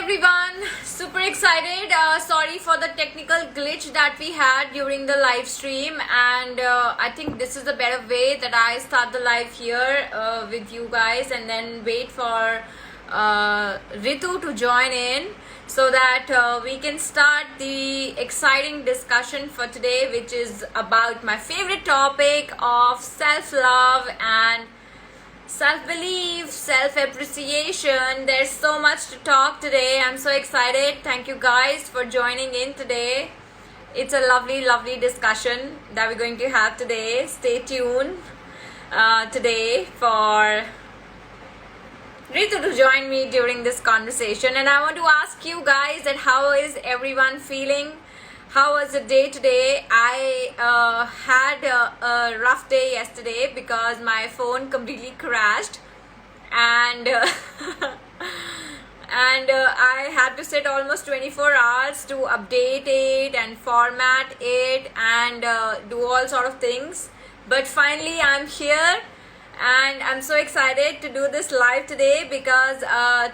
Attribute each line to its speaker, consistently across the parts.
Speaker 1: everyone, super excited. Sorry for the technical glitch that we had during the live stream, and I think this is a better way that I start the live here with you guys and then wait for Ritu to join in so that we can start the exciting discussion for today, which is about my favorite topic of self-love and self-belief, self-appreciation. There's so much to talk today. I'm so excited. Thank you guys for joining in today. It's a lovely discussion that we're going to have today. Stay tuned today for Ritu to join me during this conversation. And I want to ask you guys that how is everyone feeling? How was the day today? I had a rough day yesterday because my phone completely crashed, and I had to sit almost 24 hours to update it and format it and do all sort of things. But finally I'm here, and I'm so excited to do this live today because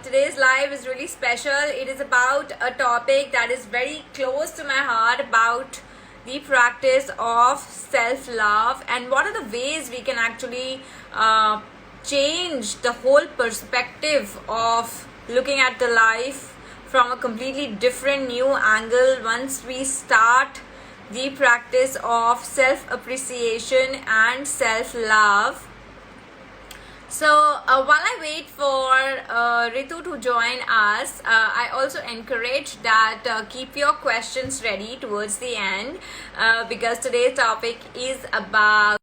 Speaker 1: today's live is really special. It is about a topic that is very close to my heart, about the practice of self-love and what are the ways we can actually change the whole perspective of looking at the life from a completely different new angle once we start the practice of self-appreciation and self-love. So while I wait for Ritu to join us, I also encourage that keep your questions ready towards the end because today's topic is about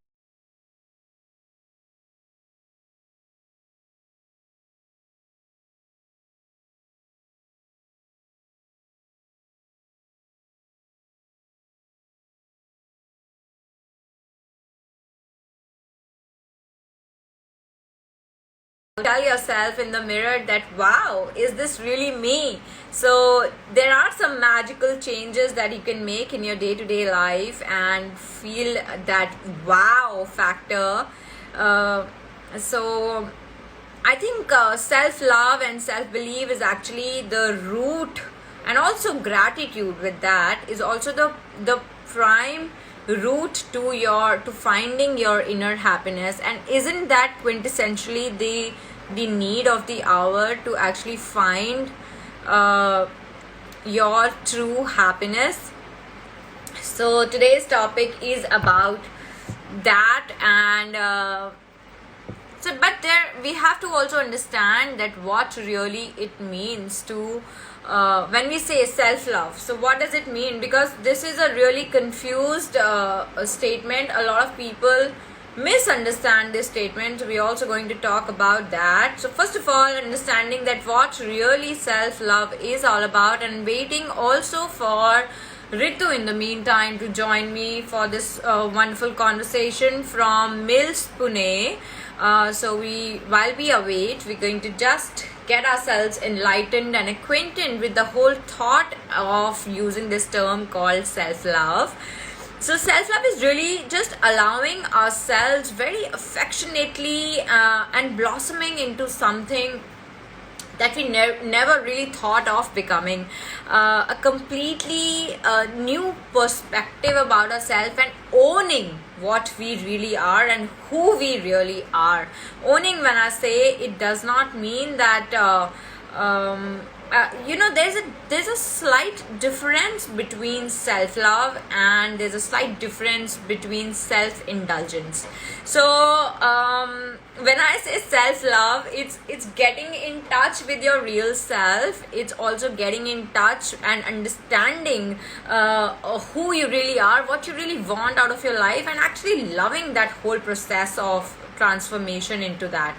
Speaker 1: tell yourself in the mirror that wow, is this really me? So there are some magical changes that you can make in your day-to-day life and feel that wow factor. So I think self-love and self-belief is actually the root, and also gratitude with that is also the prime route to finding your inner happiness. And isn't that quintessentially the need of the hour, to actually find your true happiness? So today's topic is about that, and but there we have to also understand that what really it means to when we say self-love. So what does it mean? Because this is a really confused statement. A lot of people misunderstand this statement. We're also going to talk about that. So first of all, understanding that what really self-love is all about, and waiting also for Ritu in the meantime to join me for this wonderful conversation from Mills, Pune. So while we await, we're going to just get ourselves enlightened and acquainted with the whole thought of using this term called self-love. So self-love is really just allowing ourselves very affectionately and blossoming into something that we never really thought of becoming, a completely new perspective about ourselves, and owning what we really are and who we really are. Owning, when I say, it does not mean that there's a slight difference between self-love and there's a slight difference between self-indulgence. So when I say self-love, it's getting in touch with your real self. It's also getting in touch and understanding who you really are, what you really want out of your life, and actually loving that whole process of transformation into that.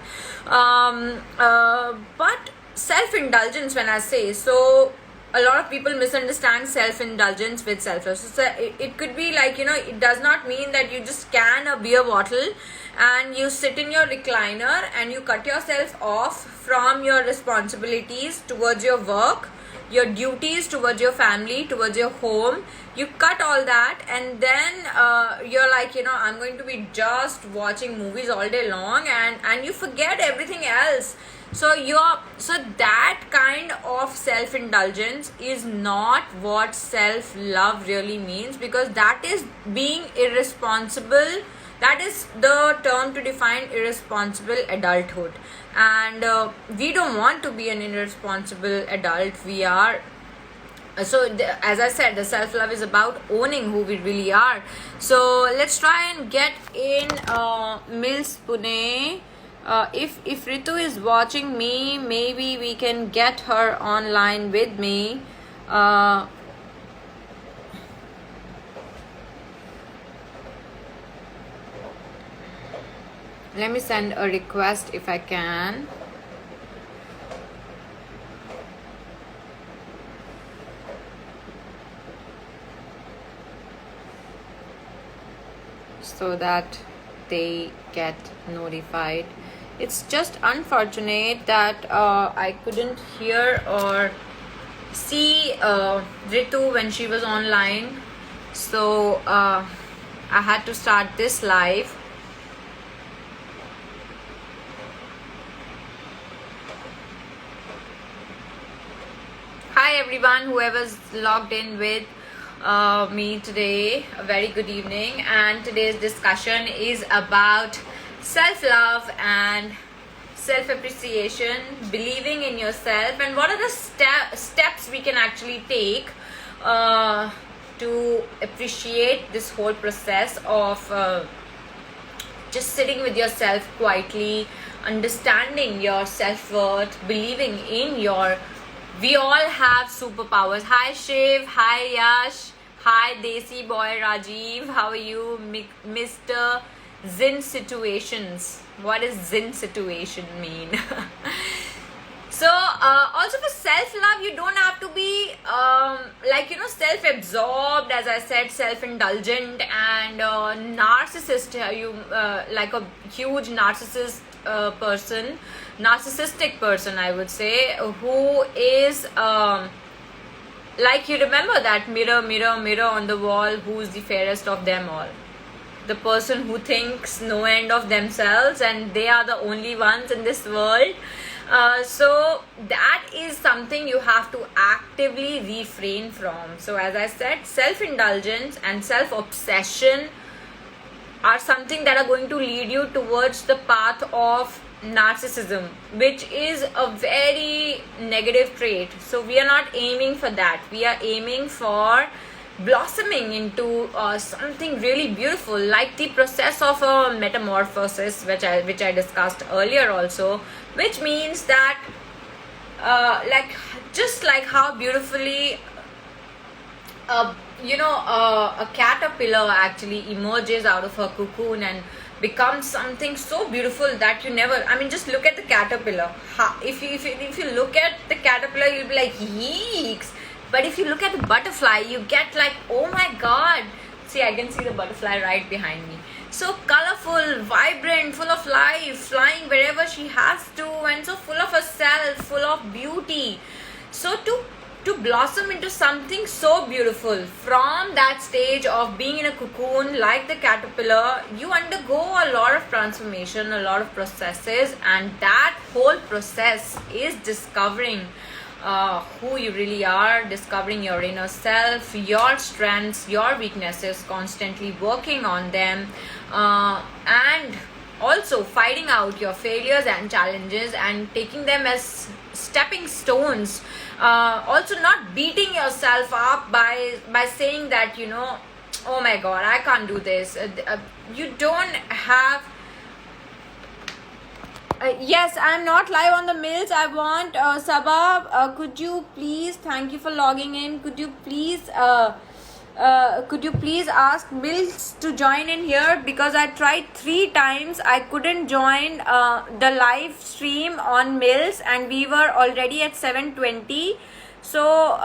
Speaker 1: But self-indulgence, when I say, so a lot of people misunderstand self-indulgence with self-love. So it could be like, it does not mean that you just can a beer bottle and you sit in your recliner and you cut yourself off from your responsibilities towards your work your duties towards your family, towards your home. You cut all that, and then you're like, I'm going to be just watching movies all day long, and you forget everything else. So that kind of self-indulgence is not what self-love really means, because that is being irresponsible. That is the term to define irresponsible adulthood, and we don't want to be an irresponsible adult. We are as I said, the self-love is about owning who we really are. So let's try and get in Mills Pune. If Ritu is watching me, maybe we can get her online with me. Let me send a request if I can. So that they get notified. It's just unfortunate that I couldn't hear or see Ritu when she was online. So I had to start this live. Hi everyone, whoever's logged in with me today, a very good evening. And today's discussion is about self-love and self-appreciation, believing in yourself, and what are the steps we can actually take to appreciate this whole process of just sitting with yourself quietly, understanding your self-worth, believing in your... We all have superpowers. Hi Shiv, hi Yash, hi Desi boy Rajiv, how are you? Mr. Zin Situations. What does Zin Situation mean? So also for self-love, you don't have to be self-absorbed, as I said, self-indulgent and narcissist. You like a huge narcissistic person, I would say, who is like, you remember that mirror, mirror, mirror on the wall, who's the fairest of them all? The person who thinks no end of themselves and they are the only ones in this world. So that is something you have to actively refrain from. So as I said, self-indulgence and self-obsession are something that are going to lead you towards the path of narcissism, which is a very negative trait. So we are not aiming for that. We are aiming for blossoming into something really beautiful, like the process of a metamorphosis, which I discussed earlier also, which means that just like how beautifully a caterpillar actually emerges out of her cocoon and becomes something so beautiful that you never... just look at the caterpillar. If you look at the caterpillar, you'll be like, yeeks. But if you look at the butterfly, you get like, oh my god. See, I can see the butterfly right behind me. So colorful, vibrant, full of life, flying wherever she has to, and so full of herself, full of beauty. So to blossom into something so beautiful, from that stage of being in a cocoon like the caterpillar, you undergo a lot of transformation, a lot of processes, and that whole process is discovering who you really are, discovering your inner self, your strengths, your weaknesses, constantly working on them, and also fighting out your failures and challenges and taking them as stepping stones. Also not beating yourself up by saying that, oh my god, I can't do this. You don't have... yes, I'm not live on the Mills. I want Sabab, could you please, thank you for logging in, could you please ask Mills to join in here, because I tried 3 times. I couldn't join the live stream on Mills, and we were already at 7:20. So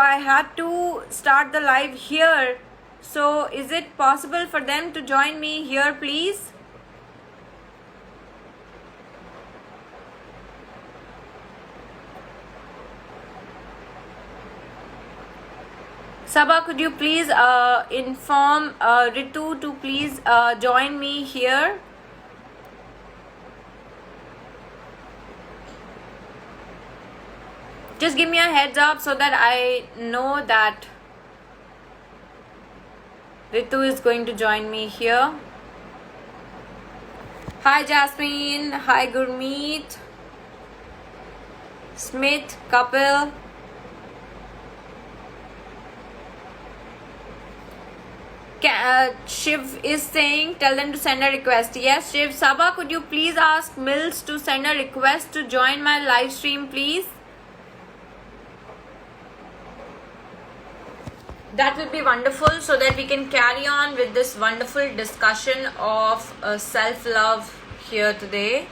Speaker 1: I had to start the live here. So is it possible for them to join me here, please? Sabha, could you please inform Ritu to please join me here? Just give me a heads up so that I know that Ritu is going to join me here. Hi Jasmine, hi Gurmeet, Smith, Kapil. Shiv is saying, tell them to send a request. Yes, Shiv. Sabha, could you please ask Mills to send a request to join my live stream, please? That will be wonderful so that we can carry on with this wonderful discussion of self-love here today.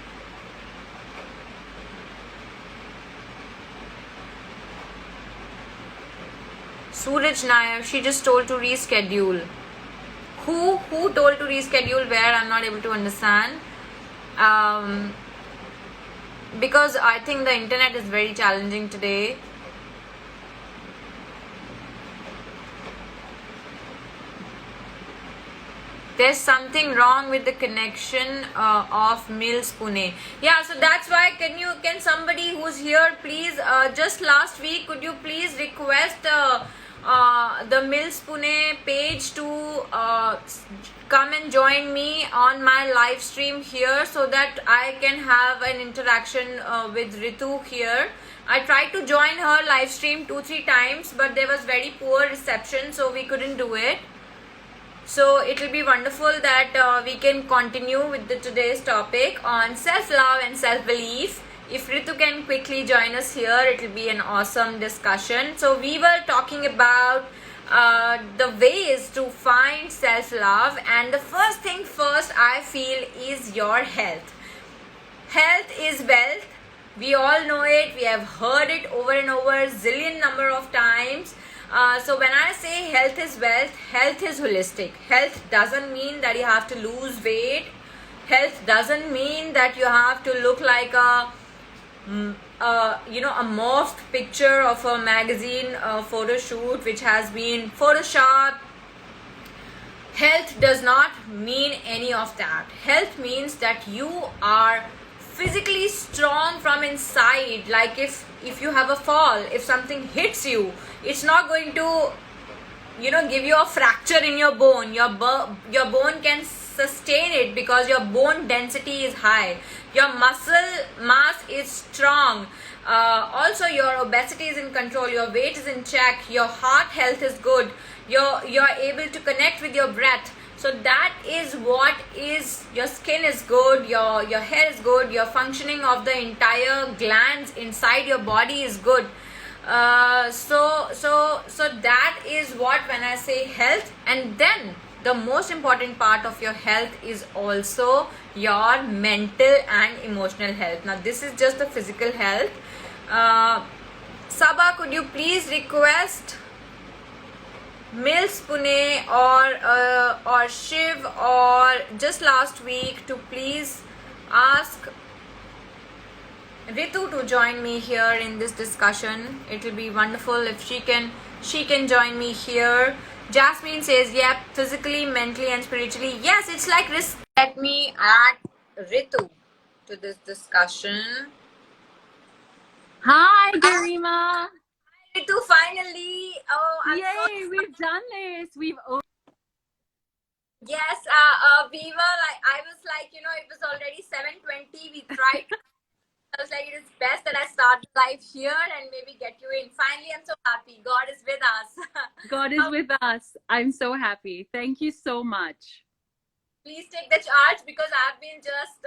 Speaker 1: Suraj Nair, she just told to reschedule. Who told to reschedule where? I'm not able to understand. Because I think the internet is very challenging today. There's something wrong with the connection of Mills Pune. Yeah, so that's why can somebody who's here please just last week could you please request the Mills Pune page to come and join me on my live stream here so that I can have an interaction with Ritu here. I tried to join her live stream 2-3 times, but there was very poor reception, so we couldn't do it. So it will be wonderful that we can continue with today's topic on self-love and self-belief. If Ritu can quickly join us here, it will be an awesome discussion. So we were talking about the ways to find self-love, and the first thing first I feel is your health. Health is wealth. We all know it. We have heard it over and over zillion number of times. So when I say health is wealth, health is holistic. Health doesn't mean that you have to lose weight. Health doesn't mean that you have to look like a morphed picture of a magazine photo shoot which has been photoshopped. Health does not mean any of that. Health means that you are physically strong from inside. Like if you have a fall, if something hits you, it's not going to give you a fracture in your bone. Your bone can sustain it because your bone density is high, your muscle mass is strong, also your obesity is in control, your weight is in check, your heart health is good, you're able to connect with your breath. So that is what is, your skin is good, your hair is good, your functioning of the entire glands inside your body is good. So that is what when I say health. And then the most important part of your health is also your mental and emotional health. Now this is just the physical health. Sabha, could you please request Mills Pune or Shiv or just last week to please ask Ritu to join me here in this discussion. It will be wonderful if she can join me here. Jasmine says, yep, physically, mentally and spiritually. Yes, it's like let me add Ritu to this discussion.
Speaker 2: Hi, Garima.
Speaker 1: Ritu, finally. Oh,
Speaker 2: yay, we've done this.
Speaker 1: Yes, we were like, I was like, it was already 7:20. We tried. I was like, it is best that I start live here and maybe get you in. Finally, I'm so happy. God is with us.
Speaker 2: God is with us. I'm so happy. Thank you so much.
Speaker 1: Please take the charge because I've been just,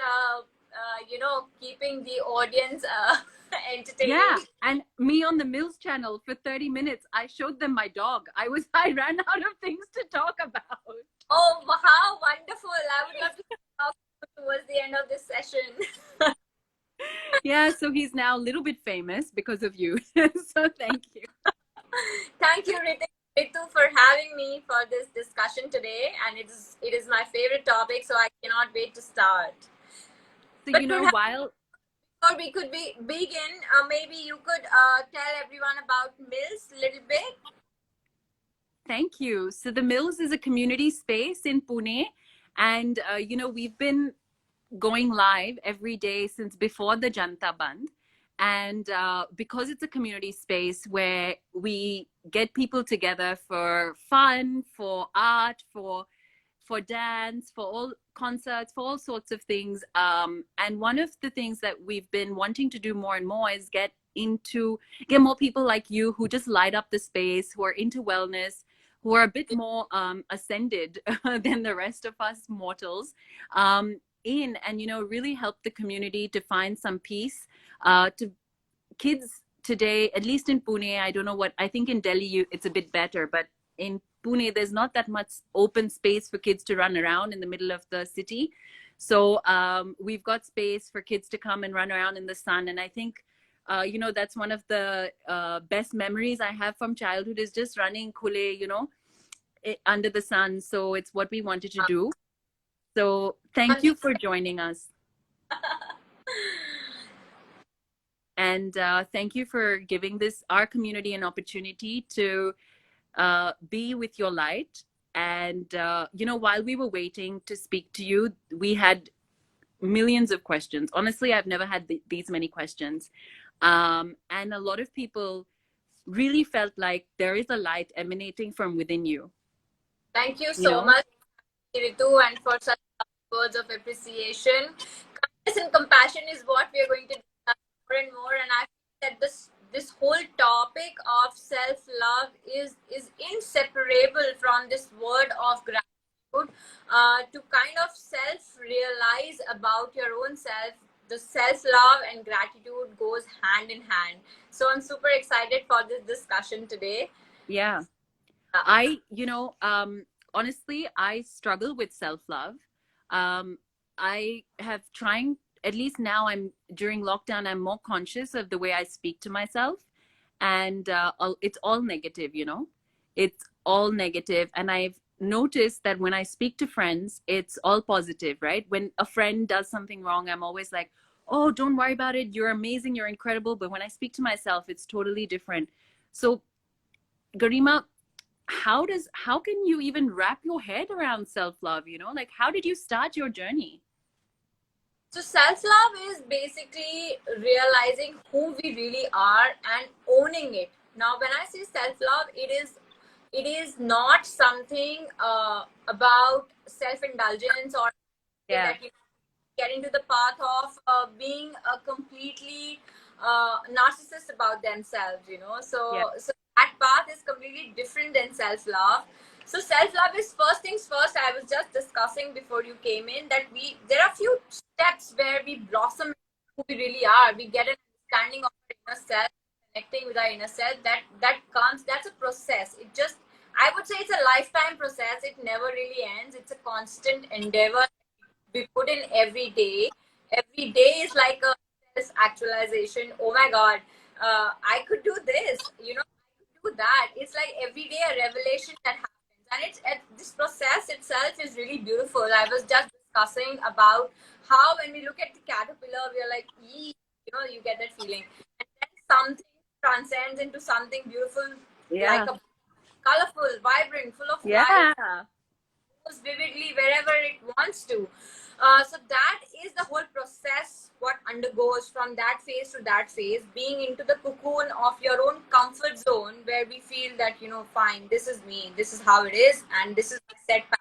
Speaker 1: keeping the audience entertained.
Speaker 2: Yeah, and me on the Mills channel for 30 minutes. I showed them my dog. I ran out of things to talk about.
Speaker 1: Oh, how wonderful. I would love to talk towards the end of this session.
Speaker 2: Yeah, so he's now a little bit famous because of you. So thank you.
Speaker 1: Thank you, Ritu, for having me for this discussion today. And it is my favorite topic, so I cannot wait to start.
Speaker 2: So,
Speaker 1: but
Speaker 2: while...
Speaker 1: Before we could begin, maybe you could tell everyone about Mills a little bit.
Speaker 2: Thank you. So the Mills is a community space in Pune, and we've been going live every day since before the Janta Band. And because it's a community space where we get people together for fun, for art, for dance, for all concerts, for all sorts of things. And one of the things that we've been wanting to do more and more is get more people like you who just light up the space, who are into wellness, who are a bit more ascended than the rest of us mortals, in and really help the community to find some peace. To kids today, at least in Pune, I don't know what, I think in Delhi it's a bit better, but in Pune there's not that much open space for kids to run around in the middle of the city. So we've got space for kids to come and run around in the sun. And I think that's one of the best memories I have from childhood, is just running khule, under the sun. So it's what we wanted to do. So thank you for joining us. And thank you for giving our community an opportunity to be with your light. And, while we were waiting to speak to you, we had millions of questions. Honestly, I've never had these many questions. And a lot of people really felt like there is a light emanating from within you.
Speaker 1: Thank you so much, Ritu, and for such words of appreciation. Kindness and compassion is what we are going to discuss more and more. And I think that this whole topic of self-love is inseparable from this word of gratitude. To kind of self-realize about your own self, the self-love and gratitude goes hand in hand. So I'm super excited for this discussion today.
Speaker 2: Yeah. Honestly, I struggle with self-love. I have trying, at least now during lockdown, I'm more conscious of the way I speak to myself. And it's all negative, it's all negative. And I've noticed that when I speak to friends, it's all positive, right? When a friend does something wrong, I'm always like, oh, don't worry about it. You're amazing. You're incredible. But when I speak to myself, it's totally different. So Garima, how can you even wrap your head around self-love? Like, how did you start your journey?
Speaker 1: So self-love is basically realizing who we really are and owning it. Now, when I say self-love, it is not something about self-indulgence or that you get into the path of being a completely narcissist about themselves. So that path is completely different than self-love. So self-love is first things first. I was just discussing before you came in that there are a few steps where we blossom who we really are. We get an understanding of our inner self, connecting with our inner self. That's a process. I would say it's a lifetime process. It never really ends. It's a constant endeavor we put in every day. Every day is like a self-actualization. Oh my God, I could do this. I could do that. It's like every day a revelation that happens. And this process itself is really beautiful. I was just discussing about how when we look at the caterpillar, we are like, you get that feeling. And then something transcends into something beautiful, like a colorful, vibrant, full of life, goes vividly wherever it wants to. So that is the whole process, what undergoes from that phase to that phase, being into the cocoon of your own comfort zone, where we feel that, fine, this is me, this is how it is, and this is my set pattern.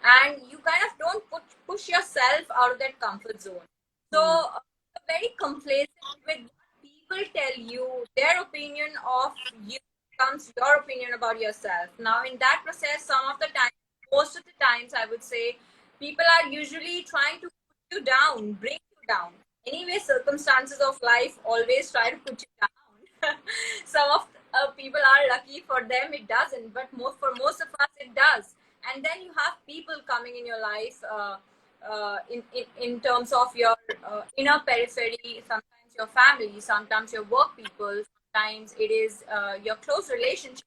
Speaker 1: And you kind of don't push yourself out of that comfort zone. So very complacent with what people tell you, their opinion of you becomes your opinion about yourself. Now, in that process, most of the times, I would say, people are usually trying to put you down, bring you down. Anyway, circumstances of life always try to put you down. Some of people are lucky, for them it doesn't, but for most of us it does. And then you have people coming in your life in terms of your inner periphery, sometimes your family, sometimes your work people, sometimes it is your close relationship.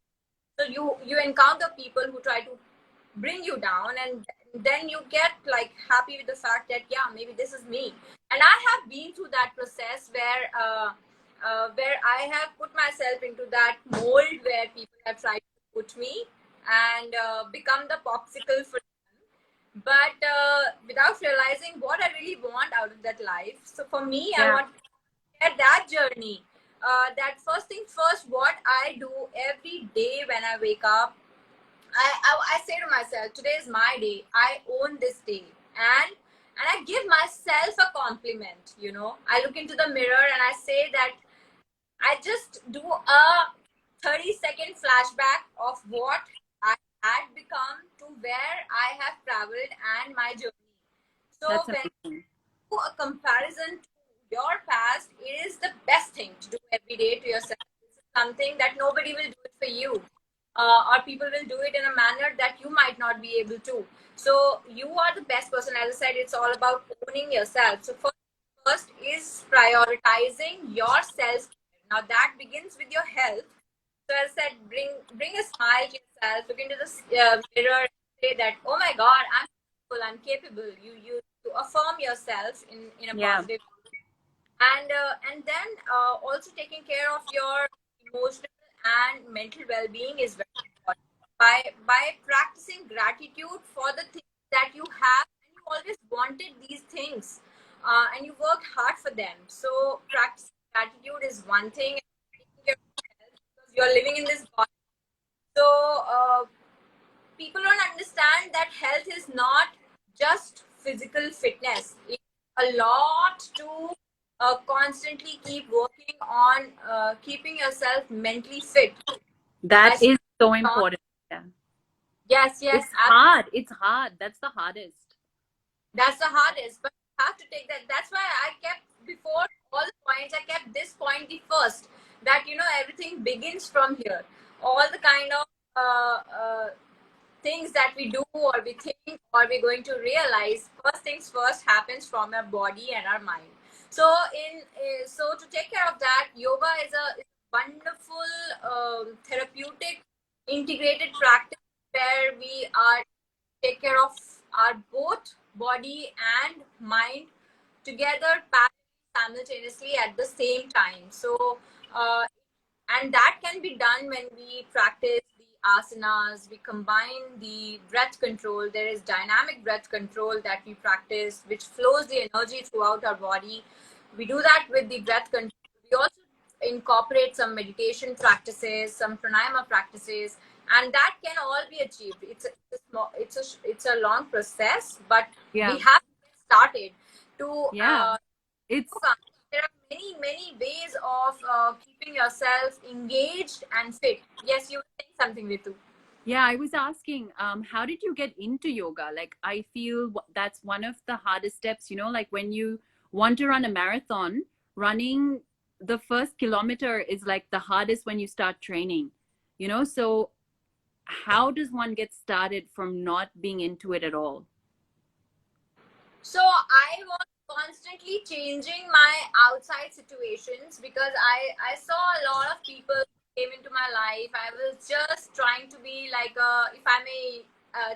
Speaker 1: So you encounter people who try to bring you down, and then you get like happy with the fact that maybe this is me. And I have been through that process where I have put myself into that mold where people have tried to put me, and become the popsicle for them, but without realizing what I really want out of that life. So for me, I
Speaker 2: Yeah.
Speaker 1: want to share that journey. That first thing first, what I do every day when I wake up, I say to myself, today is my day. I own this day, and I give myself a compliment. You know, I look into the mirror and I say that I just do a 30-second flashback of what I had become to where I have traveled and my journey. So
Speaker 2: That's
Speaker 1: when
Speaker 2: amazing.
Speaker 1: you do a comparison to your past, it is the best thing to do every day to yourself. This is something that nobody will do it for you, or people will do it in a manner that you might not be able to. So you are the best person. As I said, it's all about owning yourself. So first is prioritizing your self. Now that begins with your health. So as I said, bring a smile to yourself. Look into the mirror and say that, oh my God, I'm capable. I'm capable. You affirm yourself in a
Speaker 2: Yeah.
Speaker 1: positive, and then also taking care of your emotional and mental well-being is very important. By practicing gratitude for the things that you have, and you always wanted these things, and you worked hard for them. So practicing gratitude is one thing, and taking care of your health because you're living in this body. So people don't understand that health is not just physical fitness. It's a lot to constantly keep working on keeping yourself mentally fit by
Speaker 2: That is so
Speaker 1: spending on.
Speaker 2: important. Yeah.
Speaker 1: Yes, yes,
Speaker 2: It's hard. It's hard. That's the hardest.
Speaker 1: that's the hardest, but you have to take that. That's why I kept before all the points, I kept this point the first, that everything begins from here. All the kind of things that we do or we think or we're going to realize, first things first happens from our body and our mind. So so to take care of that, yoga is a wonderful therapeutic integrated practice where we are take care of our both body and mind together simultaneously at the same time. So uh, and that can be done when we practice the asanas. We combine the breath control. There is dynamic breath control that we practice, which flows the energy throughout our body. We do that with the breath control. We also incorporate some meditation practices, some pranayama practices, and that can all be achieved. It's a long process, but we
Speaker 2: Yeah.
Speaker 1: have to get started to
Speaker 2: Yeah. It's
Speaker 1: yoga. There are many ways of keeping yourself engaged and fit. Yes, you were saying something, Ritu.
Speaker 2: Yeah, I was asking, how did you get into yoga? Like, I feel that's one of the hardest steps, like when you want to run a marathon, running the first kilometer is like the hardest when you start training, So, how does one get started from not being into it at all?
Speaker 1: So I was constantly changing my outside situations because I saw a lot of people came into my life. I was just trying to be like if I may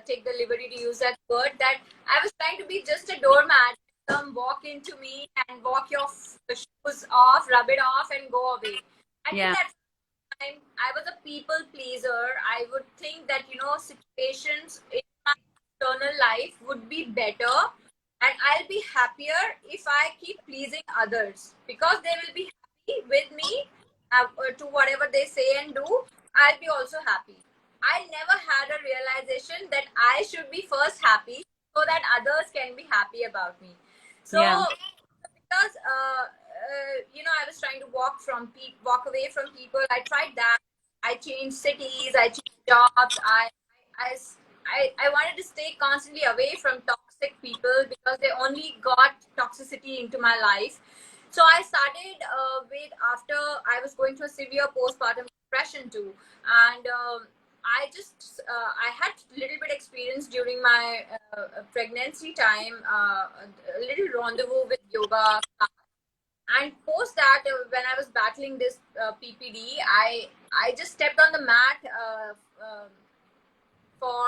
Speaker 1: take the liberty to use that word, that I was trying to be just a doormat. Come walk into me and walk your shoes off, rub it off, and go away. And in
Speaker 2: Yeah.
Speaker 1: that time, I was a people pleaser. I would think that situations in my external life would be better, and I'll be happier if I keep pleasing others because they will be happy with me to whatever they say and do. I'll be also happy. I never had a realization that I should be first happy so that others can be happy about me. So
Speaker 2: Yeah.
Speaker 1: because I was trying to walk away from people. I tried that. I changed cities. I changed jobs. I I wanted to stay constantly away from toxic people because they only got toxicity into my life. So I started with after I was going through a severe postpartum depression too, and I had little bit experience during my pregnancy time, a little rendezvous with yoga, and post that when I was battling this PPD, I just stepped on the mat for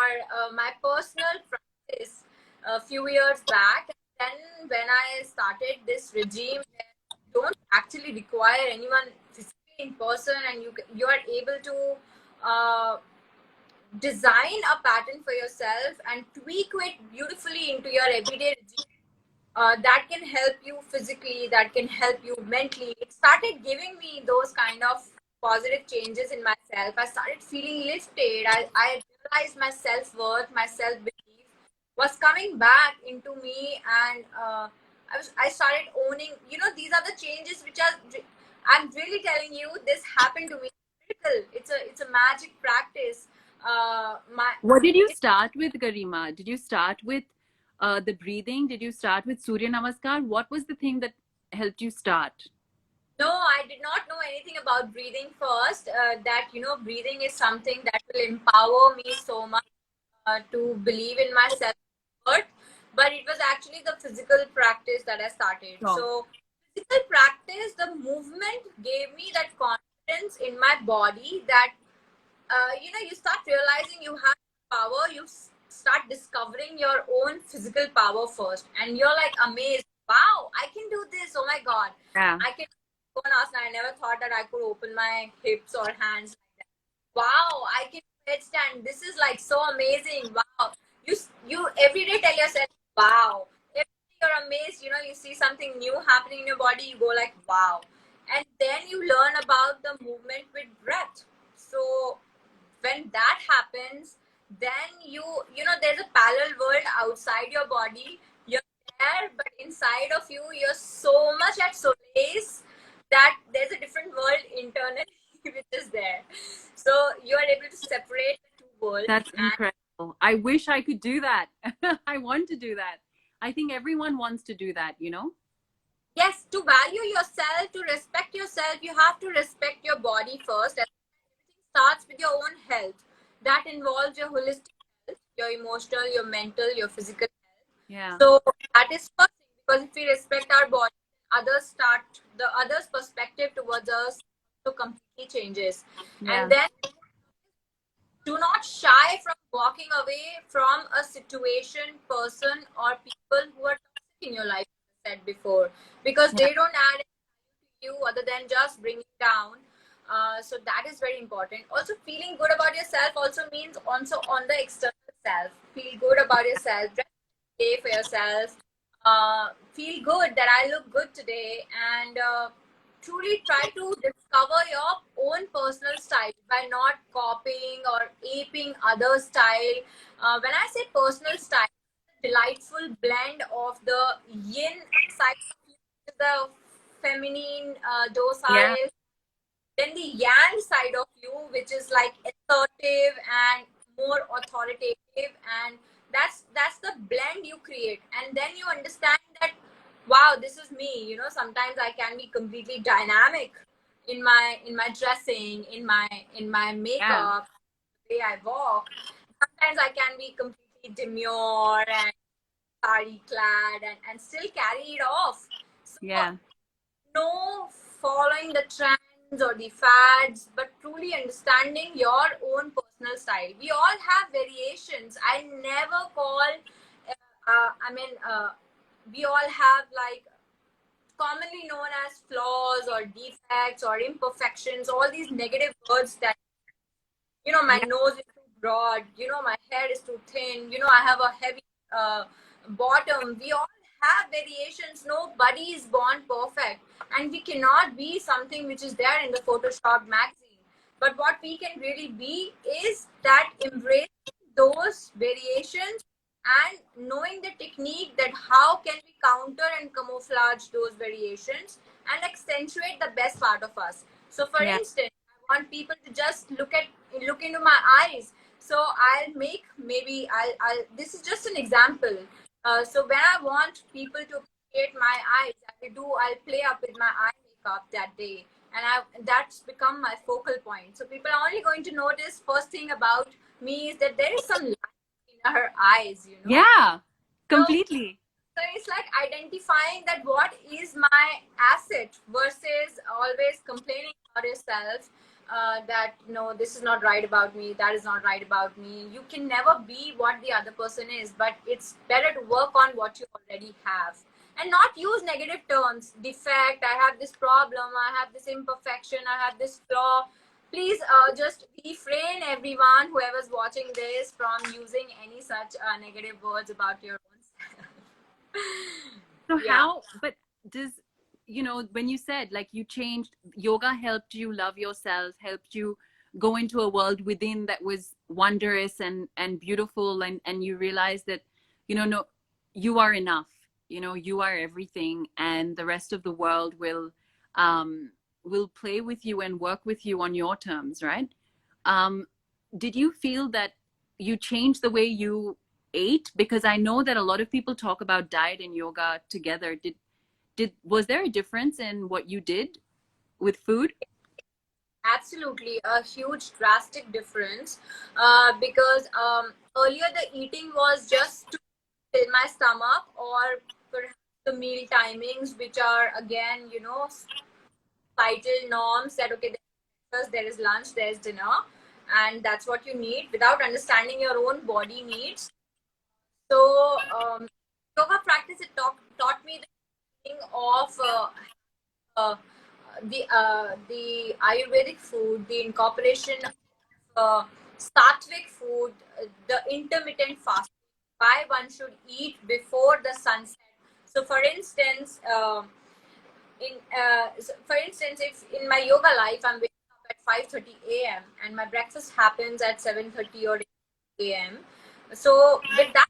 Speaker 1: my personal practice a few years back. And then when I started this regime, you don't actually require anyone physically in person, and you are able to uh, design a pattern for yourself and tweak it beautifully into your everyday regime, that can help you physically, that can help you mentally. It started giving me those kind of positive changes in myself. I started feeling lifted. I realized my self-worth, my self-belief was coming back into me, and I started owning, these are the changes which are, I'm really telling you, this happened to me. It's a magic practice. My
Speaker 2: What did you
Speaker 1: it,
Speaker 2: start with, Garima? Did you start with the breathing? Did you start with Surya Namaskar? What was the thing that helped you start?
Speaker 1: No, I did not know anything about breathing first. That, breathing is something that will empower me so much to believe in myself. But it was actually the physical practice that I started.
Speaker 2: Sure.
Speaker 1: So, physical practice, the movement gave me that confidence in my body that, you start realizing you have power. You start discovering your own physical power first, and you're like amazed. Wow, I can do this. Oh my God,
Speaker 2: Yeah.
Speaker 1: I can go and ask. I never thought that I could open my hips or hands like that. Wow, I can headstand. This is like so amazing. Wow, you every day tell yourself, wow. Every day you're amazed. You see something new happening in your body. You go like, wow, and then you learn about the movement with breath. So when that happens, then there's a parallel world outside your body. You're there, but inside of you, you're so much at solace that there's a different world internally which is there. So you are able to separate the two worlds.
Speaker 2: That's
Speaker 1: And
Speaker 2: incredible. I wish I could do that. I want to do that. I think everyone wants to do that, you know?
Speaker 1: yes, to value yourself, to respect yourself, you have to respect your body first. Everything starts with your own health. That involves your holistic health, your emotional, your mental, your physical health.
Speaker 2: Yeah.
Speaker 1: So that is first thing, because if we respect our body, the others' perspective towards us so completely changes.
Speaker 2: Yeah.
Speaker 1: And then do not shy from walking away from a situation, person, or people who are toxic in your life, as I said before, because
Speaker 2: Yeah.
Speaker 1: they don't add you other than just bringing down. So that is very important. Also, feeling good about yourself also means also on the external self. Feel good about yourself. Dress day for yourself. Feel good that I look good today, and truly try to discover your own personal style by not copying or aping other style. When I say personal style, delightful blend of the yin side of you, the feminine,
Speaker 2: Yeah.
Speaker 1: docile, then the yang side of you, which is like assertive and more authoritative, and that's the blend you create. And then you understand that, wow, this is me. Sometimes I can be completely dynamic in my dressing, in my
Speaker 2: Yeah.
Speaker 1: makeup, the way I walk. Sometimes I can be completely demure and sari clad, and still carry it off. So
Speaker 2: Yeah.
Speaker 1: no following the trends or the fads, but truly understanding your own personal style. We all have variations. I never call, we all have like commonly known as flaws or defects or imperfections, all these negative words that, my
Speaker 2: Yeah.
Speaker 1: nose is too broad, my hair is too thin, I have a heavy uh, bottom. We all have variations. Nobody is born perfect, and we cannot be something which is there in the Photoshop magazine. But what we can really be is that embracing those variations and knowing the technique that how can we counter and camouflage those variations and accentuate the best part of us. So for
Speaker 2: Yeah.
Speaker 1: instance, I want people to just look into my eyes. So I'll make, maybe I'll this is just an example. So when I want people to appreciate my eyes, I'll play up with my eye makeup that day, and that's become my focal point. So people are only going to notice, first thing about me is that there is some light in her eyes.
Speaker 2: Yeah.
Speaker 1: So
Speaker 2: Completely.
Speaker 1: so it's like identifying that what is my asset versus always complaining about yourself, that no, this is not right about me, that is not right about me. You can never be what the other person is, but it's better to work on what you already have and not use negative terms. Defect, I have this problem, I have this imperfection, I have this flaw. Please just refrain everyone, whoever's watching this, from using any such negative words about your own self.
Speaker 2: So
Speaker 1: Yeah.
Speaker 2: how, but does, you know, when you said like you changed, yoga helped you love yourself, helped you go into a world within that was wondrous and beautiful, and you realized that, you know, no, you are enough, you know, you are everything, and the rest of the world um will play with you and work with you on your terms, right? um did you feel that you changed the way you ate? Because I know that a lot of people talk about diet and yoga together. Did was there a difference in what you did with food?
Speaker 1: Absolutely, a huge drastic difference, because earlier the eating was just to fill my stomach, or perhaps the meal timings, which are again, societal norms that okay, there is lunch, there is dinner, and that's what you need without understanding your own body needs. So, yoga practice, it taught me the meaning of uh, the Ayurvedic food, the incorporation of sattvic food, the intermittent fasting, why one should eat before the sunset. So, for instance, for instance, if in my yoga life I'm waking up at 5:30 a.m. and my breakfast happens at 7:30 or 8 a.m. So with that,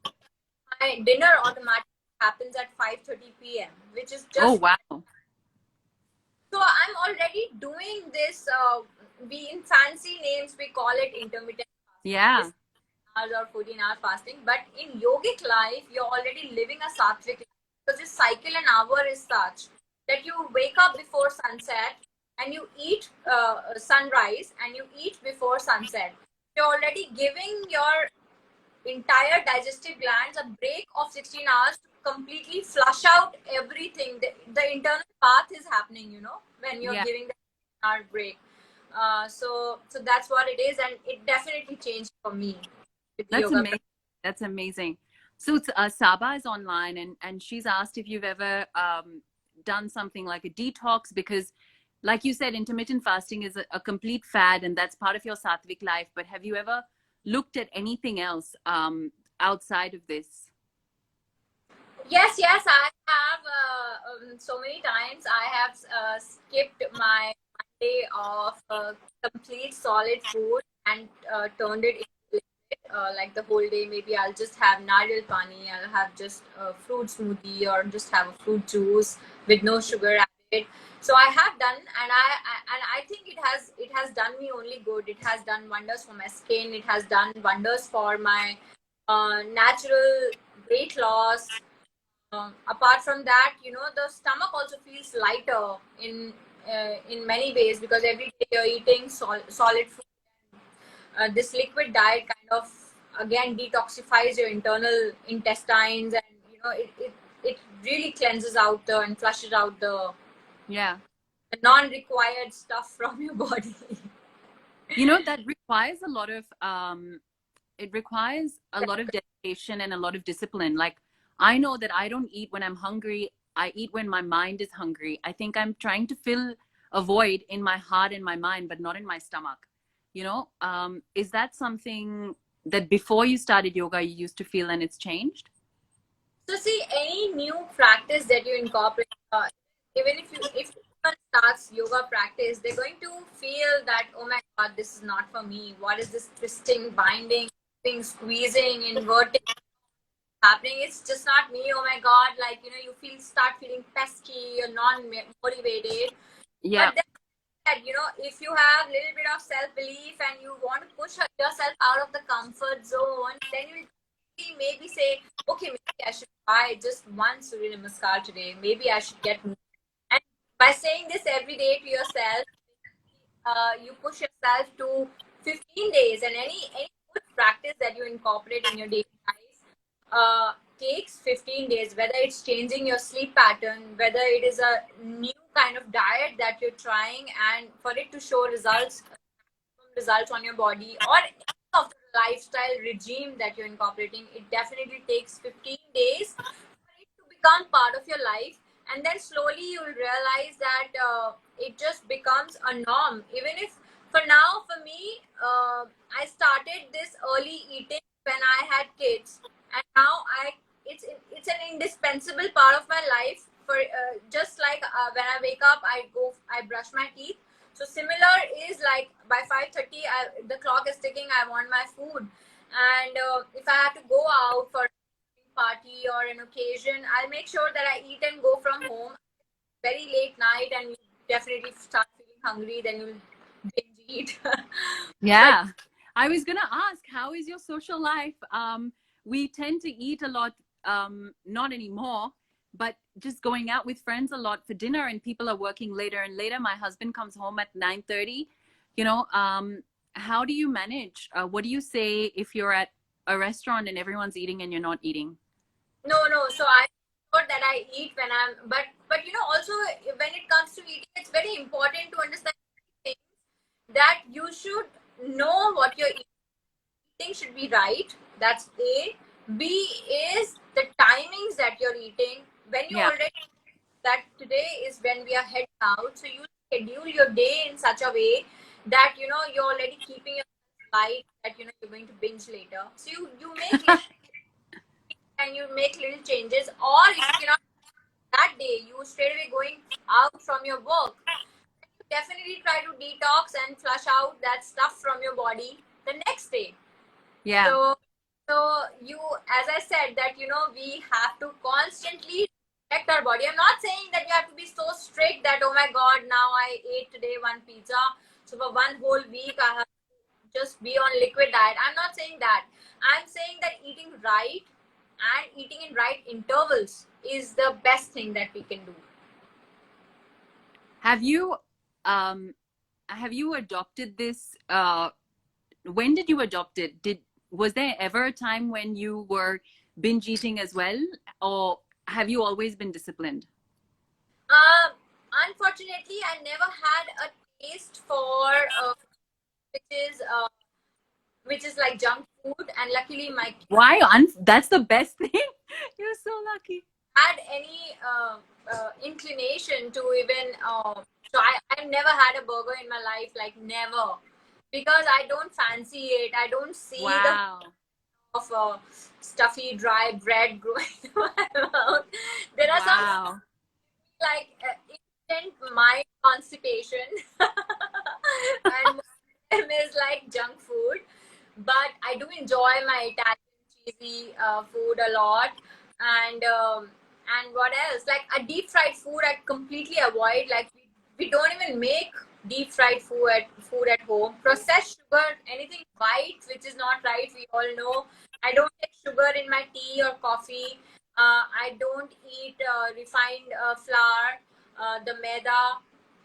Speaker 1: my dinner automatically happens at 5:30 p.m., which is
Speaker 2: Oh
Speaker 1: just,
Speaker 2: wow.
Speaker 1: so I'm already doing this. We, in fancy names, we call it intermittent fasting.
Speaker 2: Yeah.
Speaker 1: This hours or 14-hour fasting. But in yogic life, you're already living a sattvic life, because this cycle an hour is such that you wake up before sunset and you eat sunrise and you eat before sunset. You're already giving your entire digestive glands a break of 16 hours to completely flush out everything. The internal path is happening, when you're
Speaker 2: Yeah.
Speaker 1: giving the hour break. So that's what it is, and it definitely changed for me with
Speaker 2: That's
Speaker 1: yoga.
Speaker 2: amazing. That's amazing. So it's, Saba is online, and she's asked if you've ever done something like a detox, because like you said, intermittent fasting is a complete fad, and that's part of your sattvic life. But have you ever looked at anything else outside of this?
Speaker 1: Yes, I have, so many times I have skipped my day of complete solid food and turned it into liquid, like the whole day. Maybe I'll just have nariyal pani, I'll have just a fruit smoothie, or just have a fruit juice with no sugar added. So I have done, and I think it has done me only good. It has done wonders for my skin. It has done wonders for my natural weight loss. Apart from that, the stomach also feels lighter in many ways, because every day you're eating solid food. This liquid diet kind of again detoxifies your internal intestines, and it really cleanses out and flushes out
Speaker 2: Yeah.
Speaker 1: the non-required stuff from your body.
Speaker 2: You know, that requires a lot of it requires a lot of dedication and a lot of discipline. Like, I know that I don't eat when I'm hungry. I eat when my mind is hungry. I think I'm trying to fill a void in my heart and my mind, but not in my stomach. You know, is that something that before you started yoga you used to feel and it's changed?
Speaker 1: So see, any new practice that you incorporate, even if someone starts yoga practice, they're going to feel that, oh my god, this is not for me. What is this twisting, binding, squeezing, inverting happening? It's just not me. Oh my god, like you start feeling pesky, you're non motivated.
Speaker 2: Yeah.
Speaker 1: But then if you have a little bit of self belief and you want to push yourself out of the comfort zone, then you maybe say, okay, maybe I should try just one Surya Namaskar today. Maybe I should get more. And by saying this every day to yourself, you push yourself to 15 days, and any good practice that you incorporate in your daily life takes 15 days, whether it's changing your sleep pattern, whether it is a new kind of diet that you're trying, and for it to show results on your body, or any of the lifestyle regime that you're incorporating, it definitely takes 15 days for it to become part of your life. And then slowly you'll realize that it just becomes a norm. Even if For now, for me, I started this early eating when I had kids, and now it's an indispensable part of my life. For just like when I wake up, I brush my teeth. So similar is like by 5:30, the clock is ticking. I want my food, and if I have to go out for a party or an occasion, I'll make sure that I eat and go from home very late night, and you definitely start feeling hungry. Then you'll binge eat. But
Speaker 2: Yeah. I was going to ask, how is your social life? We tend to eat a lot, not anymore, but just going out with friends a lot for dinner, and people are working later and later. My husband comes home at 9:30. You know, how do you manage? What do you say if you're at a restaurant and everyone's eating and you're not eating?
Speaker 1: no. So I thought that I eat when but also when it comes to eating, it's very important to understand things that you should know what you're eating should be right. That's A. B is the timings that you're eating. When you
Speaker 2: Yeah.
Speaker 1: already that today is when we are heading out, so you schedule your day in such a way that you're already keeping your light that you're going to binge later. So you make little and you make little changes, or if you cannot that day, you straight away going out from your work, you definitely try to detox and flush out that stuff from your body the next day.
Speaker 2: Yeah.
Speaker 1: So you, as I said, that we have to constantly protect our body. I'm not saying that you have to be so strict that, oh my god, now I ate today one pizza, so for one whole week I have to just be on liquid diet. I'm not saying that. I'm saying that eating right and eating in right intervals is the best thing that we can do.
Speaker 2: Have you um have you adopted this when did you adopt it? Did Was there ever a time when you were binge eating as well, or have you always been disciplined?
Speaker 1: Uh, Unfortunately, I never had a taste for which is uh, which is like junk food, and luckily my kids
Speaker 2: Why? That's the best thing. You're so lucky.
Speaker 1: had any inclination to even. So I never had a burger in my life, like never, because I don't fancy it. I don't see the
Speaker 2: Wow.
Speaker 1: of stuffy dry bread growing in my mouth. There are some
Speaker 2: Wow.
Speaker 1: like instant mind constipation, and one of them is like junk food. But I do enjoy my Italian cheesy food a lot, and what else? Like a deep fried food, I completely avoid. Like we don't even make deep fried food at home. Processed sugar, anything white which is not right, we all know. I don't take sugar in my tea or coffee. I don't eat refined flour, the maida,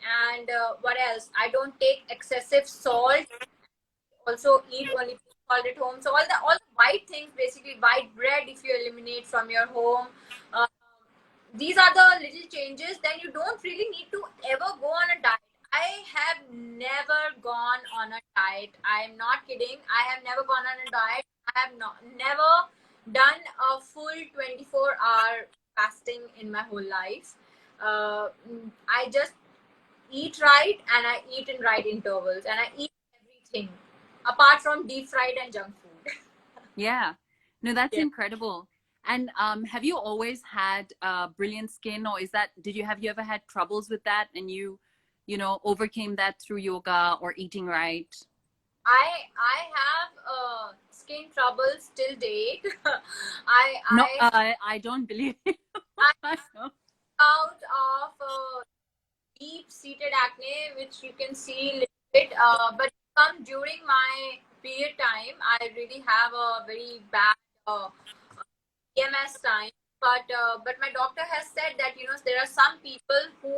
Speaker 1: and what else? I don't take excessive salt. Also eat only salt at home. So all the white things, basically white bread, if you eliminate from your home, uh, these are the little changes. Then you don't really need to ever go on a diet. I have never gone on a diet. I'm not kidding. I have never gone on a diet. I have not never done a full 24-hour fasting in my whole life. I just eat right, and I eat in right intervals, and I eat everything apart from deep fried and junk food.
Speaker 2: Yeah. No, that's
Speaker 1: Yeah.
Speaker 2: incredible. And have you always had brilliant skin, or have you ever had troubles with that, and overcame that through yoga or eating right?
Speaker 1: I have skin troubles till date. I
Speaker 2: No,
Speaker 1: I
Speaker 2: I don't believe you.
Speaker 1: I
Speaker 2: I know.
Speaker 1: out of deep seated acne, which you can see a little bit. But come during my period time, I really have a very bad PMS time. But my doctor has said that there are some people who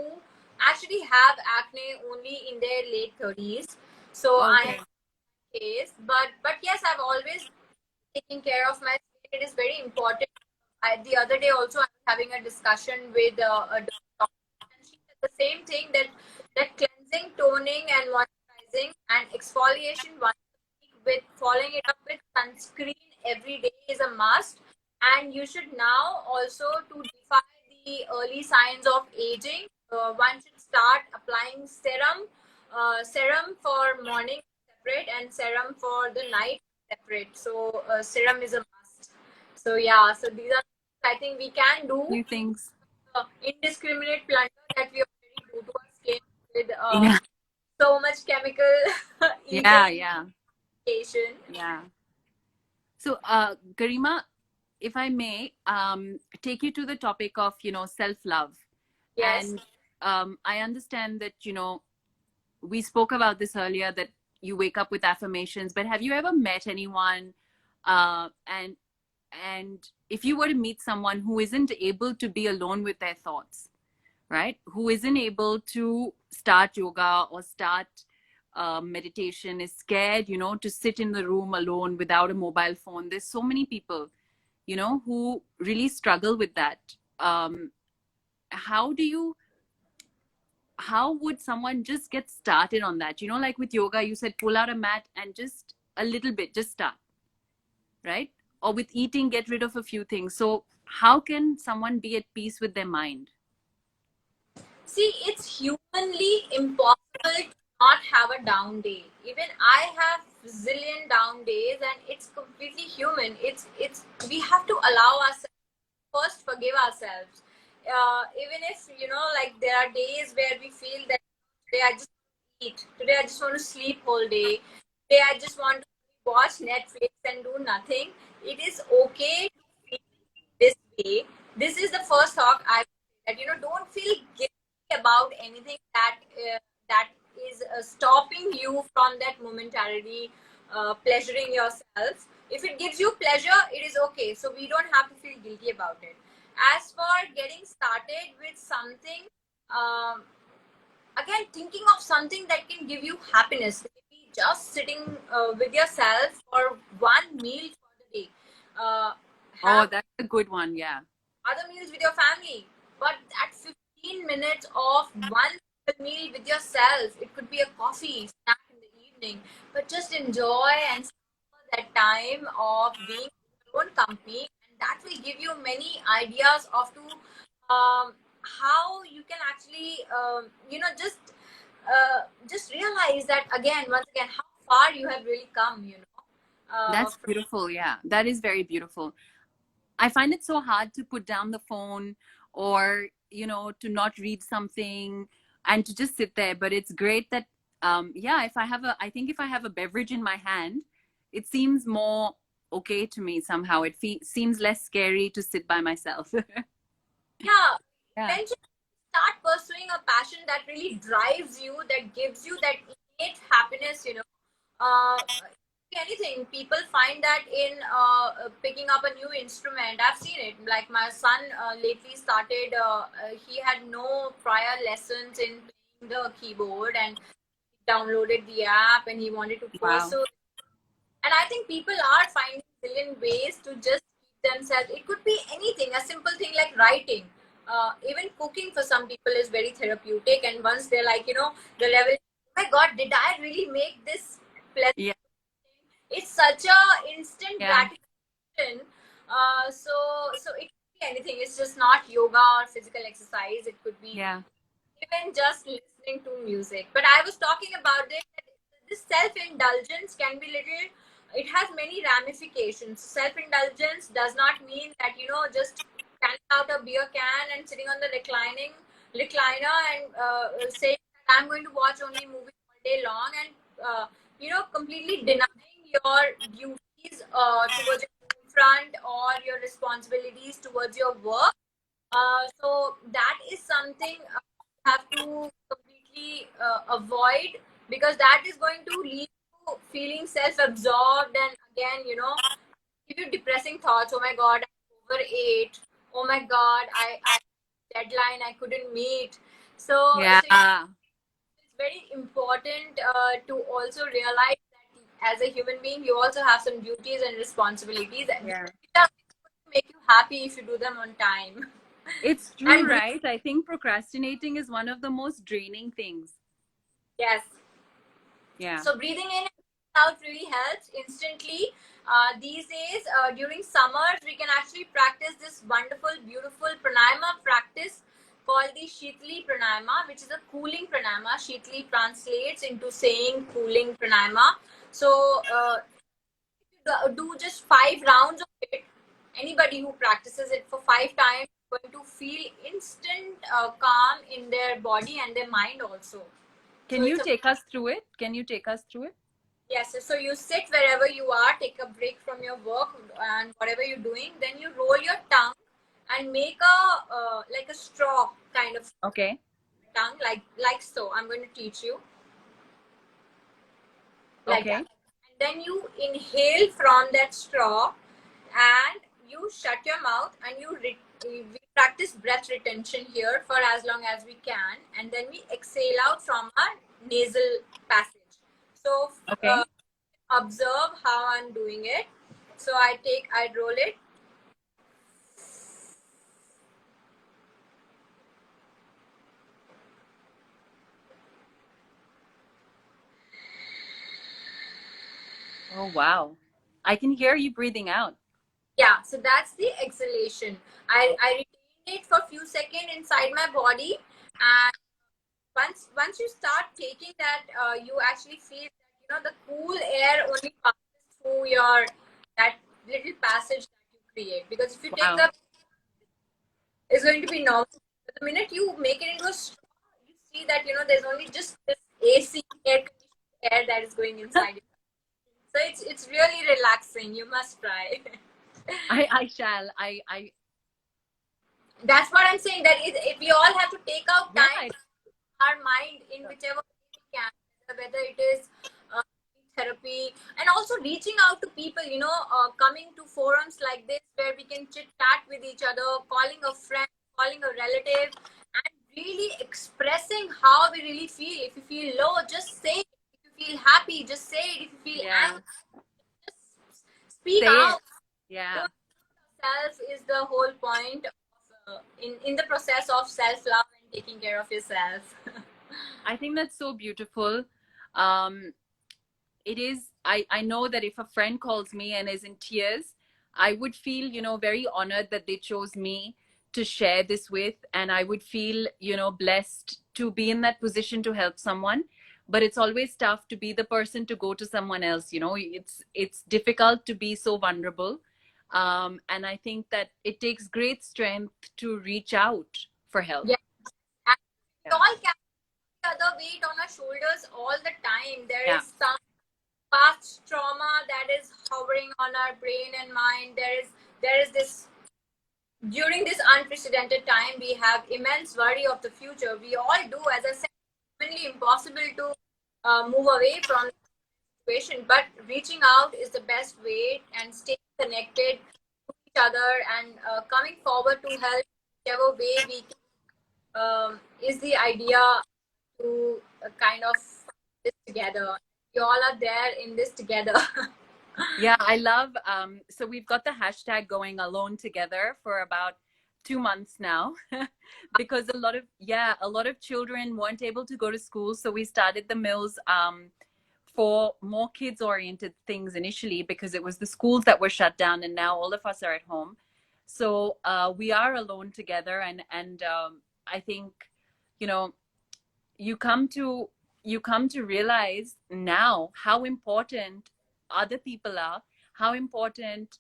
Speaker 1: actually have acne only in their late 30s. So I
Speaker 2: Okay.
Speaker 1: am case, but yes, I've always taken care of my skin. It is very important. The other day also, I was having a discussion with a doctor, and she said the same thing, that cleansing, toning, and moisturizing and exfoliation once a week, with following it up with sunscreen every day, is a must. And you should now also, to defy the early signs of aging, one should start applying serum serum for morning separate and serum for the night separate. So serum is a must. So yeah, so these are I think we can do
Speaker 2: Few things.
Speaker 1: indiscriminate plunder that we already do to our skin with
Speaker 2: Yeah.
Speaker 1: so much chemical
Speaker 2: Yeah.
Speaker 1: evil
Speaker 2: Yeah.
Speaker 1: application.
Speaker 2: Yeah. So, Garima, if I may, take you to the topic of, self-love.
Speaker 1: Yes.
Speaker 2: And I understand that, we spoke about this earlier, that you wake up with affirmations, but have you ever met anyone, and if you were to meet someone who isn't able to be alone with their thoughts, right? Who isn't able to start yoga or start meditation, is scared, to sit in the room alone without a mobile phone. There's so many people, who really struggle with that. How do you, how would someone just get started on that? Like with yoga, you said pull out a mat and just a little bit, just start, right? Or with eating, get rid of a few things. So, how can someone be at peace with their mind?
Speaker 1: See, it's humanly impossible to not have a down day. Even I have zillion down days, and it's completely human. It's we have to allow ourselves first forgive ourselves. Even if like there are days where we feel that today I just want to eat, today I just want to sleep whole day, today I just want to watch Netflix and do nothing. It is okay to feel this way. This is the first talk I would say, that don't feel guilty about anything that is stopping you from that momentarily pleasuring yourself. If it gives you pleasure, it is okay, so we don't have to feel guilty about it. As for getting started with something, um, again, thinking of something that can give you happiness, maybe just sitting with yourself for one meal for the day.
Speaker 2: Oh,
Speaker 1: Have
Speaker 2: that's a good one. Yeah.
Speaker 1: other meals with your family, but that 15 minutes of one meal with yourself, it could be a coffee snack in the evening, but just enjoy and savor that time of being in your own company, and that will give you many ideas of to how you can actually just realize that again once again how far you have really come,
Speaker 2: That's
Speaker 1: from
Speaker 2: beautiful. Yeah, that is very beautiful. I find it so hard to put down the phone, or, to not read something and to just sit there. But it's great that, yeah, I think if I have a beverage in my hand, it seems more okay to me somehow. It seems less scary to sit by myself.
Speaker 1: yeah,
Speaker 2: Yeah.
Speaker 1: eventually start pursuing a passion that really drives you, that gives you that innate happiness, anything. People find that in picking up a new instrument. I've seen it, like my son lately started he had no prior lessons in playing the keyboard, and he downloaded the app and he wanted to
Speaker 2: Wow.
Speaker 1: pursue. And I think people are finding brilliant ways to just keep themselves. It could be anything, a simple thing like writing. Even cooking for some people is very therapeutic. And once they're like, the level, oh my God, did I really make this pleasant?
Speaker 2: Yeah.
Speaker 1: It's such a instant
Speaker 2: Yeah.
Speaker 1: gratification. So it could be anything. It's just not yoga or physical exercise. It could be
Speaker 2: Yeah.
Speaker 1: even just listening to music. But I was talking about it. This self-indulgence can be little. It has many ramifications. Self-indulgence does not mean that just standing out a beer can and sitting on the recliner and saying that I'm going to watch only movies all day long, and completely denying your duties towards your front or your responsibilities towards your work. So that is something you have to completely avoid, because that is going to lead to feeling self-absorbed, and again, give you depressing thoughts. Oh my God, I overate. Oh my God, I deadline I couldn't meet. So
Speaker 2: Yeah.
Speaker 1: it's very important to also realize that as a human being, you also have some duties and responsibilities, and
Speaker 2: Yeah.
Speaker 1: which are going to make you happy if you do them on time.
Speaker 2: It's true,
Speaker 1: And
Speaker 2: right? I think procrastinating is one of the most draining things.
Speaker 1: yes,
Speaker 2: Yeah.
Speaker 1: so breathing in and breathing out really helps instantly. These days, during summers, we can actually practice this wonderful, beautiful pranayama practice called the Shitli Pranayama, which is a cooling pranayama. Shitli translates into saying cooling pranayama. So do just 5 rounds of it. Anybody who practices it for 5 times is going to feel instant calm in their body and their mind also.
Speaker 2: Can you take us through it? Can you take us through it?
Speaker 1: Yes, so you sit wherever you are, take a break from your work and whatever you're doing, then you roll your tongue and make a like a straw kind of tongue, like so. I'm going to teach you like that. And then you inhale from that straw and you shut your mouth and we practice breath retention here for as long as we can, and then we exhale out from our nasal passage. So observe how I'm doing it. So I roll it.
Speaker 2: Oh, wow. I can hear you breathing out.
Speaker 1: Yeah, so that's the exhalation. I retain it for a few seconds inside my body, and once you start taking that, you actually feel that the cool air only passes through that little passage that you create. Because if you take it's going to be normal. But the minute you make it into a straw, you see that there's only just this AC air that is going inside. So it's really relaxing. You must try.
Speaker 2: I shall.
Speaker 1: That's what I'm saying. That if we all have to take out time, our mind in whichever way we can, whether it is therapy and also reaching out to people, coming to forums like this where we can chit chat with each other, calling a friend, calling a relative, and really expressing how we really feel. If you feel low, just say it. If you feel happy, just say it. If you feel angry, just speak out.
Speaker 2: Yeah.
Speaker 1: Self is the whole point of, in the process of self-love and taking care of yourself.
Speaker 2: I think that's so beautiful. It is, I know that if a friend calls me and is in tears, I would feel, very honored that they chose me to share this with. And I would feel, blessed to be in that position to help someone. But it's always tough to be the person to go to someone else. It's difficult to be so vulnerable. And I think that it takes great strength to reach out for help.
Speaker 1: Yeah. And we all carry the other weight on our shoulders all the time. There is some past trauma that is hovering on our brain and mind. There is this, during this unprecedented time, we have immense worry of the future. We all do. As I said, it's humanly impossible to move away from the situation, but reaching out is the best way, and staying connected to each other and coming forward to help whichever way we can, is the idea to kind of this together. You all are there in this together.
Speaker 2: Yeah, I love, so we've got the hashtag going alone together for about 2 months now because a lot of children weren't able to go to school. So we started the Mills for more kids oriented things initially because it was the schools that were shut down, and now all of us are at home. So we are alone together, and I think, you come to realize now how important other people are, how important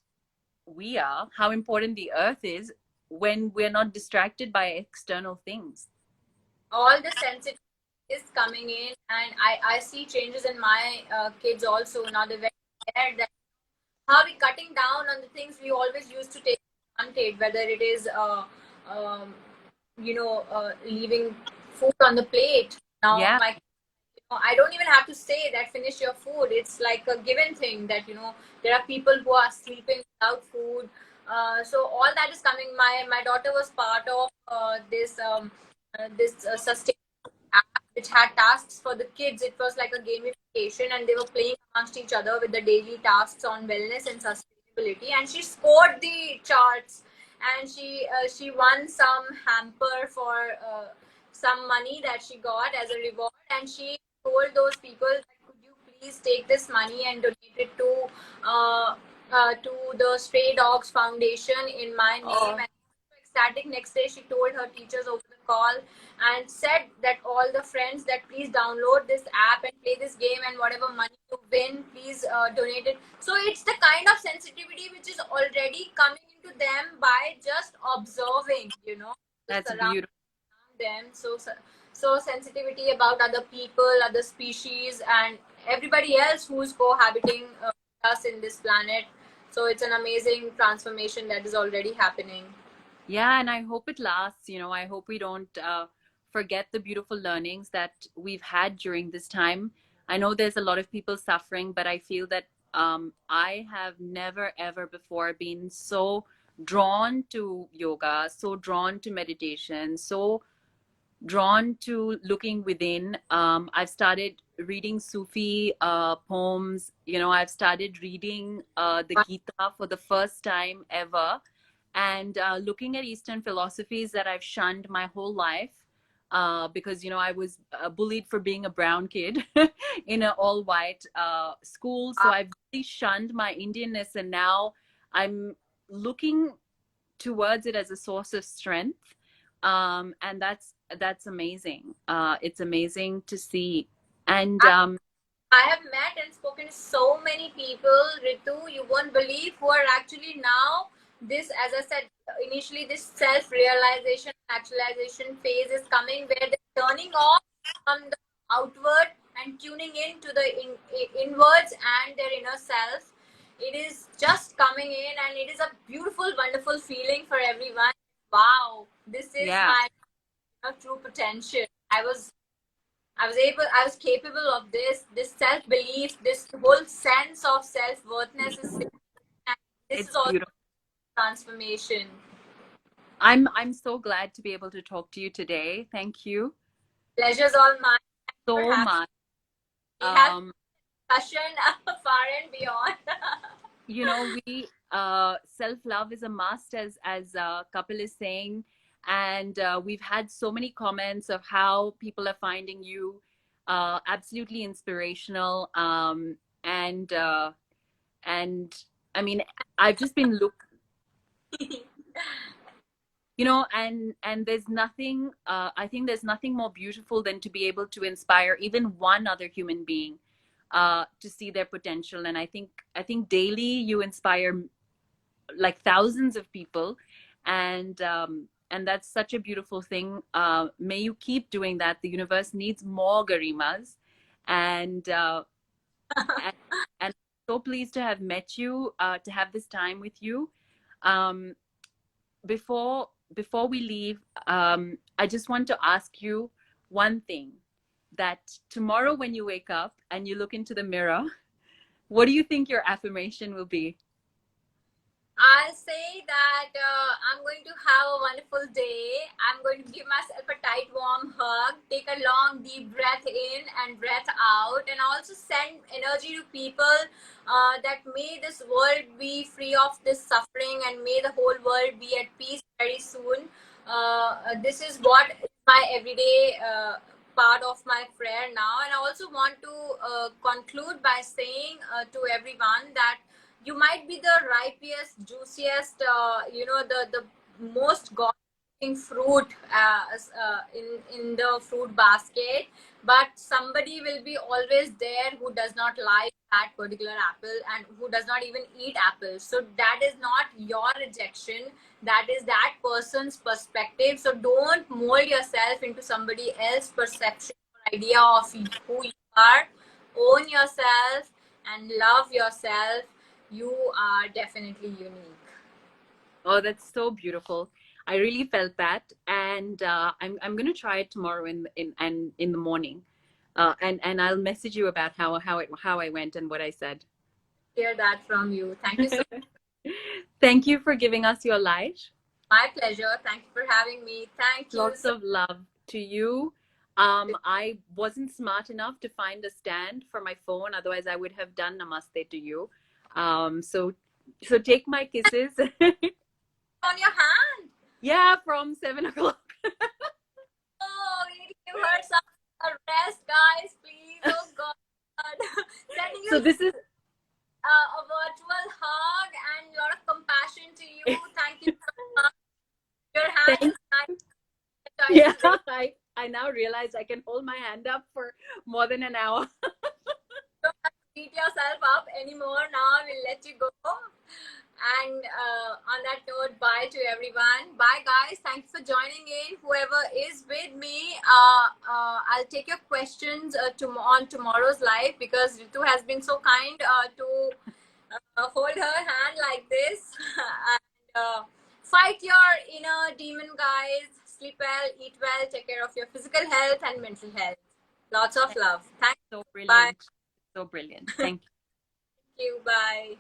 Speaker 2: we are, how important the earth is when we're not distracted by external things.
Speaker 1: All the sensitivity is coming in, and I see changes in my kids also. Now they're very aware that how we cutting down on the things we always used to take for granted, whether it is leaving food on the plate. Now I don't even have to say that finish your food. It's like a given thing that there are people who are sleeping without food. So all that is coming. My daughter was part of this sustainable app which had tasks for the kids. It was like a gamification, and they were playing amongst each other with the daily tasks on wellness and sustainability. And she scored the charts, and she won some hamper for some money that she got as a reward. And she told those people that, could you please take this money and donate it to the Stray Dogs Foundation in my name. And I'm so ecstatic. Next day, she told her teachers over the call and said that all the friends that please download this app and play this game, and whatever money you win, please donate it. So it's the kind of sensitivity which is already coming into them by just observing, just
Speaker 2: That's
Speaker 1: around
Speaker 2: beautiful.
Speaker 1: them. So sensitivity about other people, other species, and everybody else who's cohabiting with us in this planet. So it's an amazing transformation that is already happening.
Speaker 2: Yeah, and I hope it lasts. I hope we don't forget the beautiful learnings that we've had during this time. I know there's a lot of people suffering, but I feel that I have never, ever before been so drawn to yoga, so drawn to meditation, so drawn to looking within. I've started reading Sufi poems. I've started reading the Gita for the first time ever, and looking at Eastern philosophies that I've shunned my whole life. Because I was bullied for being a brown kid in an all-white school, so I've really shunned my Indianness, and now I'm looking towards it as a source of strength. And that's amazing. It's amazing to see. And
Speaker 1: I have met and spoken to so many people, Ritu, you won't believe, who are actually now this, as I said initially, this self-realization, actualization phase is coming, where they're turning off from the outward and tuning in to the inwards and their inner self. It is just coming in, and it is a beautiful, wonderful feeling for everyone. Wow, this is
Speaker 2: yeah,
Speaker 1: my true potential. I was capable of this self-belief, this whole sense of self-worthness is, and this is
Speaker 2: it's
Speaker 1: also
Speaker 2: beautiful.
Speaker 1: transformation.
Speaker 2: I'm so glad to be able to talk to you today. Thank you
Speaker 1: Pleasure's all mine. For
Speaker 2: so
Speaker 1: having
Speaker 2: much.
Speaker 1: we have
Speaker 2: Um,
Speaker 1: discussion far and beyond.
Speaker 2: we self-love is a must, as Kapil is saying, and we've had so many comments of how people are finding you absolutely inspirational. And I mean, I've just been and there's nothing, I think there's nothing more beautiful than to be able to inspire even one other human being to see their potential. And I think daily you inspire like thousands of people, and that's such a beautiful thing. May you keep doing that. The universe needs more Garimas, and and, and I'm so pleased to have met you, to have this time with you. Um, before we leave, I just want to ask you one thing. That tomorrow when you wake up and you look into the mirror, what do you think your affirmation will be?
Speaker 1: I'll say that I'm going to have a wonderful day. I'm going to give myself a tight, warm hug, take a long, deep breath in and breath out, and also send energy to people that may this world be free of this suffering, and may the whole world be at peace very soon. This is what is my everyday part of my prayer now. And I also want to conclude by saying to everyone that you might be the ripest, juiciest, the most god-looking fruit in the fruit basket, but somebody will be always there who does not like that particular apple and who does not even eat apples. So that is not your rejection. That is that person's perspective. So don't mold yourself into somebody else's perception or idea of who you are. Own yourself and love yourself. You are definitely unique.
Speaker 2: Oh, that's so beautiful. I really felt that, and I'm gonna try it tomorrow in the morning, and I'll message you about how I went and what I said.
Speaker 1: Hear that from you. Thank you so much.
Speaker 2: Thank you for giving us your light.
Speaker 1: My pleasure. Thank you for having me. Thank you
Speaker 2: Lots
Speaker 1: so
Speaker 2: of love to you. I wasn't smart enough to find a stand for my phone, otherwise I would have done namaste to you. So take my kisses.
Speaker 1: on your hand.
Speaker 2: Yeah, from 7 o'clock.
Speaker 1: Oh, we need to give her some a rest, guys. Please. Oh God. Sending
Speaker 2: So
Speaker 1: you
Speaker 2: this is
Speaker 1: a virtual hug and a lot of compassion to you. Thank you so much. You're
Speaker 2: I now realize I can hold my hand up for more than an hour.
Speaker 1: Don't have to beat yourself up anymore. Now we'll let you go. And on that note, bye to everyone. Bye, guys. Thanks for joining in. Whoever is with me, I'll take your questions on tomorrow's live, because Ritu has been so kind to hold her hand like this. And fight your inner demon, guys. Sleep well, eat well, take care of your physical health and mental health. Lots of love. Thanks.
Speaker 2: So
Speaker 1: Bye.
Speaker 2: brilliant. So brilliant. Thank you.
Speaker 1: Thank you. Bye.